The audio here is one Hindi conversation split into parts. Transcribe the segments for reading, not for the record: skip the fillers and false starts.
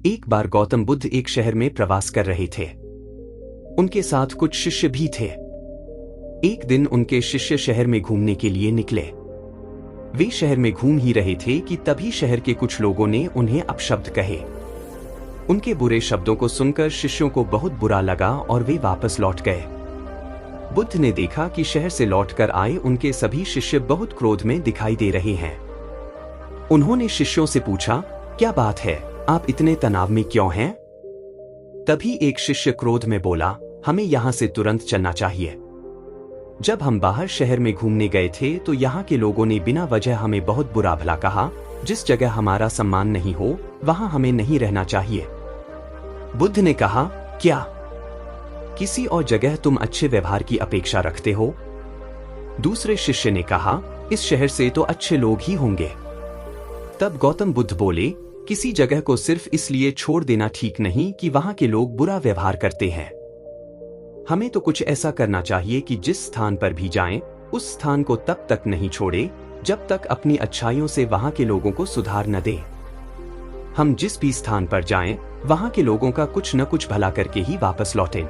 एक बार गौतम बुद्ध एक शहर में प्रवास कर रहे थे। उनके साथ कुछ शिष्य भी थे। एक दिन उनके शिष्य शहर में घूमने के लिए निकले। वे शहर में घूम ही रहे थे कि तभी शहर के कुछ लोगों ने उन्हें अपशब्द कहे। उनके बुरे शब्दों को सुनकर शिष्यों को बहुत बुरा लगा और वे वापस लौट गए। बुद्ध ने देखा कि शहर से लौटकर आए उनके सभी शिष्य बहुत क्रोध में दिखाई दे रहे हैं। उन्होंने शिष्यों से पूछा, क्या बात है, आप इतने तनाव में क्यों हैं? तभी एक शिष्य क्रोध में बोला, हमें यहां से तुरंत चलना चाहिए। जब हम बाहर शहर में घूमने गए थे तो यहाँ के लोगों ने बिना वजह हमें बहुत बुरा भला कहा। जिस जगह हमारा सम्मान नहीं हो वहां हमें नहीं रहना चाहिए। बुद्ध ने कहा, क्या किसी और जगह तुम अच्छे व्यवहार की अपेक्षा रखते हो? दूसरे शिष्य ने कहा, इस शहर से तो अच्छे लोग ही होंगे। तब गौतम बुद्ध बोले, किसी जगह को सिर्फ इसलिए छोड़ देना ठीक नहीं कि वहां के लोग बुरा व्यवहार करते हैं। हमें तो कुछ ऐसा करना चाहिए कि जिस स्थान पर भी जाएं, उस स्थान को तब तक नहीं छोड़े जब तक अपनी अच्छाइयों से वहां के लोगों को सुधार न दे। हम जिस भी स्थान पर जाएं, वहां के लोगों का कुछ न कुछ भला करके ही वापस लौटें।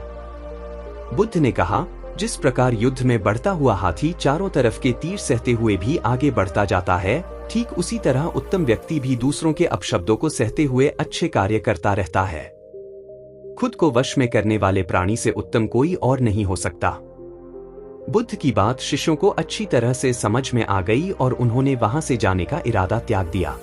बुद्ध ने कहा, जिस प्रकार युद्ध में बढ़ता हुआ हाथी चारों तरफ के तीर सहते हुए भी आगे बढ़ता जाता है, ठीक उसी तरह उत्तम व्यक्ति भी दूसरों के अपशब्दों को सहते हुए अच्छे कार्य करता रहता है। खुद को वश में करने वाले प्राणी से उत्तम कोई और नहीं हो सकता। बुद्ध की बात शिष्यों को अच्छी तरह से समझ में आ गई और उन्होंने वहां से जाने का इरादा त्याग दिया।